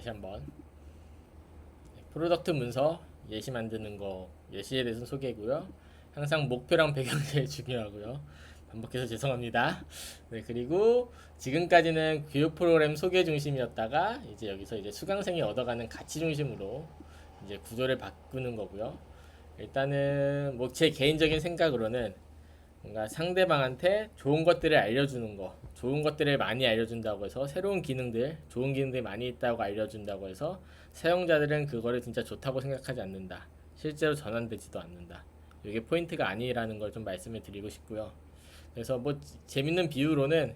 다시 한번 프로덕트 문서 예시 만드는 거 예시에 대해서 소개고요. 항상 목표랑 배경이 제일 중요하고요. 반복해서 죄송합니다. 네, 그리고 지금까지는 교육 프로그램 소개 중심이었다가 이제 여기서 이제 수강생이 얻어가는 가치 중심으로 이제 구조를 바꾸는 거고요. 일단은 뭐 제 개인적인 생각으로는 뭔가 상대방한테 좋은 것들을 알려주는 거, 좋은 것들을 많이 알려준다고 해서 새로운 기능들, 좋은 기능들이 많이 있다고 알려준다고 해서 사용자들은 그거를 진짜 좋다고 생각하지 않는다. 실제로 전환되지도 않는다. 이게 포인트가 아니라는 걸 좀 말씀을 드리고 싶고요. 그래서 뭐 재밌는 비유로는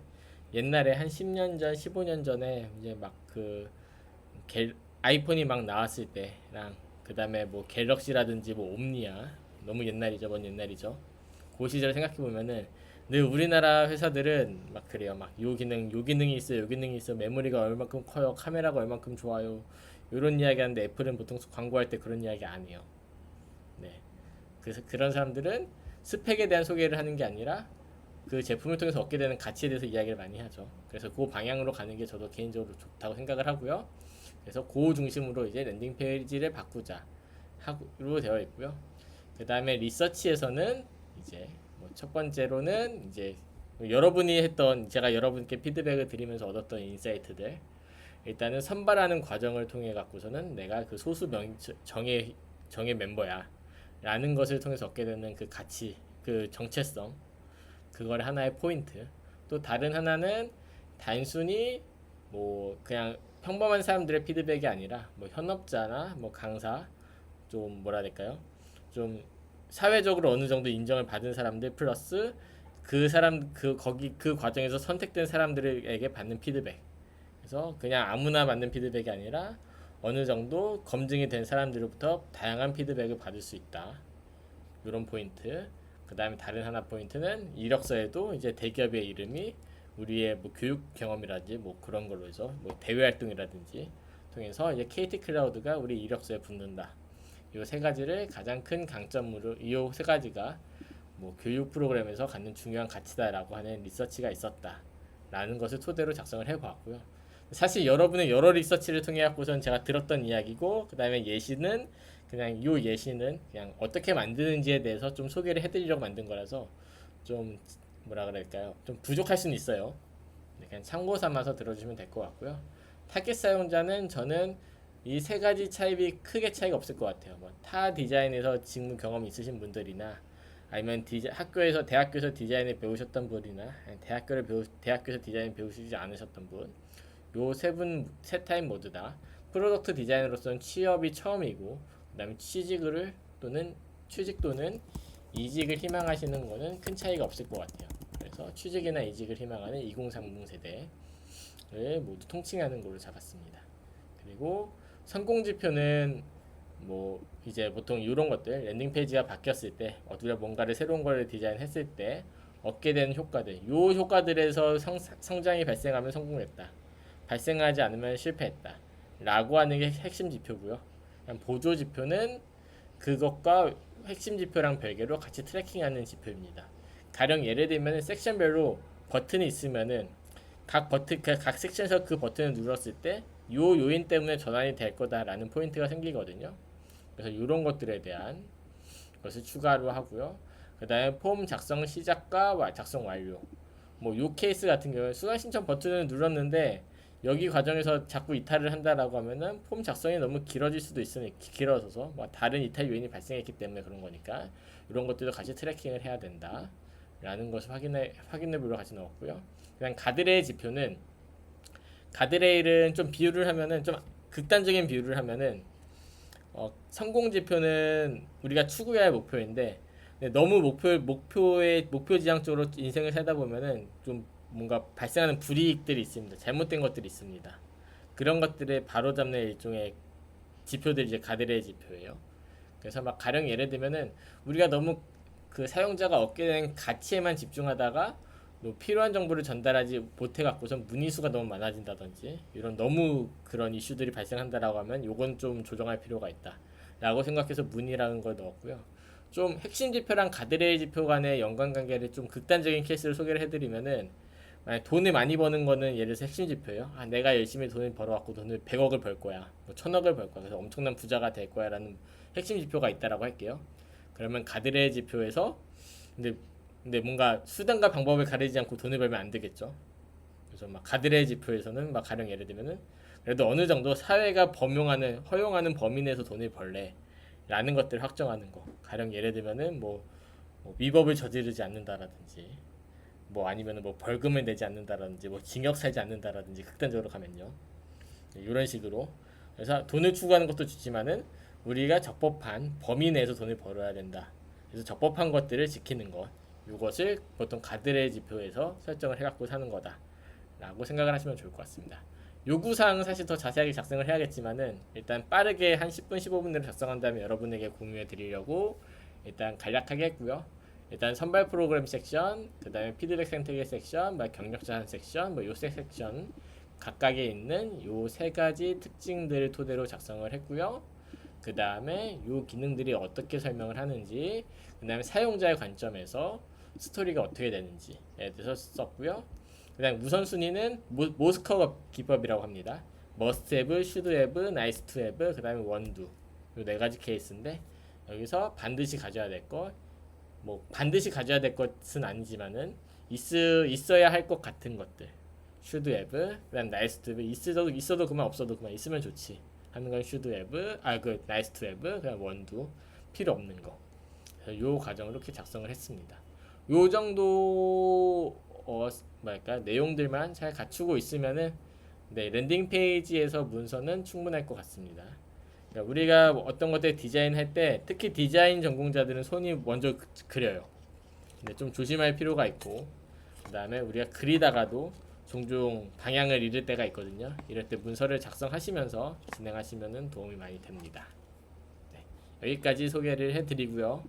옛날에 한 10년 전, 15년 전에 이제 막 그 아이폰이 막 나왔을 때랑 그 다음에 뭐 갤럭시라든지 뭐 옴니아 너무 옛날이죠, 먼 옛날이죠. 그 시절 생각해 보면은 늘 우리나라 회사들은 막 그래요. 막 요 기능, 요 기능이 있어요, 요 기능이 있어, 메모리가 얼마큼 커요, 카메라가 얼마큼 좋아요. 이런 이야기 하는데 애플은 보통 광고할 때 그런 이야기 안 해요. 네. 그래서 그런 사람들은 스펙에 대한 소개를 하는 게 아니라 그 제품을 통해서 얻게 되는 가치에 대해서 이야기를 많이 하죠. 그래서 그 방향으로 가는 게 저도 개인적으로 좋다고 생각을 하고요. 그래서 그 중심으로 이제 랜딩 페이지를 바꾸자 하로 되어 있고요. 그 다음에 리서치에서는 이제 뭐첫 번째로는 이제 여러분이 했던 제가 여러분께 피드백을 드리면서 얻었던 인사이트들 일단은 선발하는 과정을 통해 갖고서는 내가 그 소수 정의 멤버야 라는 것을 통해서 얻게 되는 그 가치 그 정체성 그걸 하나의 포인트. 또 다른 하나는 단순히 뭐 그냥 평범한 사람들의 피드백이 아니라 뭐 현업자나 뭐 강사 좀 뭐라 해야 될까요? 좀 사회적으로 어느 정도 인정을 받은 사람들 플러스 그 사람 그 거기 그 과정에서 선택된 사람들에게 받는 피드백. 그래서 그냥 아무나 받는 피드백이 아니라 어느 정도 검증이 된 사람들로부터 다양한 피드백을 받을 수 있다. 이런 포인트. 그 다음에 다른 하나 포인트는 이력서에도 이제 대기업의 이름이 우리의 뭐 교육 경험이라든지 뭐 그런 걸로 해서 뭐 대외 활동이라든지 통해서 이제 KT 클라우드가 우리 이력서에 붙는다. 이 세 가지를 가장 큰 강점으로 이 세 가지가 뭐 교육 프로그램에서 갖는 중요한 가치다라고 하는 리서치가 있었다라는 것을 토대로 작성을 해보았고요. 사실 여러분의 여러 리서치를 통해 갖고선 제가 들었던 이야기고 그 다음에 예시는 그냥 요 예시는 그냥 어떻게 만드는지에 대해서 좀 소개를 해드리려고 만든 거라서 좀 뭐라 그럴까요? 좀 부족할 수는 있어요. 그냥 참고 삼아서 들어주시면 될 것 같고요. 타겟 사용자는 저는 이 세 가지 차이비 크게 차이가 없을 것 같아요. 뭐 타 디자인에서 직무 경험이 있으신 분들이나 아니면 학교에서 대학교에서 디자인을 배우셨던 분이나 대학교에서 디자인 배우시지 않으셨던 분, 요 세 타입 모두 다 프로덕트 디자이너로서는 취업이 처음이고 그다음에 취직 또는 이직을 희망하시는 거는 큰 차이가 없을 것 같아요. 그래서 취직이나 이직을 희망하는 2030 세대를 모두 통칭하는 걸로 잡았습니다. 그리고 성공 지표는 뭐 이제 보통 이런 것들 랜딩 페이지가 바뀌었을 때 우리가 뭔가를 새로운 걸 디자인했을 때 얻게 되는 효과들 요 효과들에서 성장이 발생하면 성공했다 발생하지 않으면 실패했다 라고 하는 게 핵심 지표고요. 보조 지표는 그것과 핵심 지표랑 별개로 같이 트래킹하는 지표입니다. 가령 예를 들면 섹션별로 버튼이 있으면은 각 섹션에서 그 버튼을 눌렀을 때 요 요인 때문에 전환이 될 거다라는 포인트가 생기거든요. 그래서 이런 것들에 대한 것을 추가로 하고요. 그 다음에 폼 작성 시작과 작성 완료. 뭐 요 케이스 같은 경우에 수강 신청 버튼을 눌렀는데 여기 과정에서 자꾸 이탈을 한다라고 하면은 폼 작성이 너무 길어질 수도 있으니 길어져서 뭐 다른 이탈 요인이 발생했기 때문에 그런 거니까 이런 것들도 같이 트래킹을 해야 된다라는 것을 확인해 보러 같이 넣었고요. 그냥 가드레일 지표는 가드레일은 좀 비유를 하면은 좀 극단적인 비유를 하면은 성공 지표는 우리가 추구해야 할 목표인데 너무 목표 지향 쪽으로 인생을 살다 보면은 좀 뭔가 발생하는 불이익들이 있습니다. 잘못된 것들이 있습니다. 그런 것들을 바로잡는 일종의 지표들이 이제 가드레일 지표예요. 그래서 막 가령 예를 들면은 우리가 너무 그 사용자가 얻게 된 가치에만 집중하다가 뭐 필요한 정보를 전달하지 못해 갖고선 문의수가 너무 많아진다든지 이런 너무 그런 이슈들이 발생한다라고 하면 요건 좀 조정할 필요가 있다 라고 생각해서 문의라는 걸 넣었고요. 좀 핵심 지표랑 가드레일 지표 간의 연관관계를 좀 극단적인 케이스를 소개를 해드리면은 만약 돈을 많이 버는 거는 예를 들어서 핵심 지표예요. 아, 내가 열심히 돈을 벌어갖고 돈을 100억을 벌 거야. 뭐 1000억을 벌 거야. 그래서 엄청난 부자가 될 거야라는 핵심 지표가 있다라고 할게요. 그러면 가드레일 지표에서 근데 뭔가 수단과 방법을 가리지 않고 돈을 벌면 안 되겠죠. 그래서 막 가드레일 지표에서는 막 가령 예를 들면은 그래도 어느 정도 사회가 허용하는 범위 내에서 돈을 벌래라는 것들을 확정하는 거. 가령 예를 들면은 뭐 위법을 저지르지 않는다라든지 뭐 아니면은 뭐 벌금을 내지 않는다라든지 뭐 징역 살지 않는다라든지 극단적으로 가면요. 이런 식으로 그래서 돈을 추구하는 것도 좋지만은 우리가 적법한 범위 내에서 돈을 벌어야 된다. 그래서 적법한 것들을 지키는 것. 이것을 보통 가드레일 지표에서 설정을 해갖고 사는 거다라고 생각을 하시면 좋을 것 같습니다. 요구사항은 사실 더 자세하게 작성을 해야겠지만은 일단 빠르게 한 10분, 15분 내로 작성한 다음에 여러분에게 공유해 드리려고 일단 간략하게 했고요. 일단 선발 프로그램 섹션, 그 다음에 피드백 생태계 섹션, 경력 제한 섹션, 요 섹션 각각에 있는 요 세 가지 특징들을 토대로 작성을 했고요. 그 다음에 요 기능들이 어떻게 설명을 하는지, 그 다음에 사용자의 관점에서 스토리가 어떻게 되는지에 대해서 썼고요. 그 다음에 우선순위는 모스커 기법이라고 합니다. must have, should have, nice to have, 그 다음에 want do. 요 네 가지 케이스인데 여기서 반드시 가져야 될 것, 뭐 반드시 가져야 될 것은 아니지만은 있어야 할 것 같은 것들. should have, 그다음 nice to have, 있어도 그만 없어도 그만 있으면 좋지 하는 건 should have, nice to have, 그다음 want to 필요 없는 거. 그래서 요 과정을 이렇게 작성을 했습니다. 요 정도 내용들만 잘 갖추고 있으면은 네, 랜딩 페이지에서 문서는 충분할 것 같습니다. 그러니까 우리가 어떤 것들 디자인할 때 특히 디자인 전공자들은 손이 먼저 그려요. 근데 좀 조심할 필요가 있고, 그 다음에 우리가 그리다가도 종종 방향을 잃을 때가 있거든요. 이럴 때 문서를 작성하시면서 진행하시면 도움이 많이 됩니다. 네, 여기까지 소개를 해드리고요.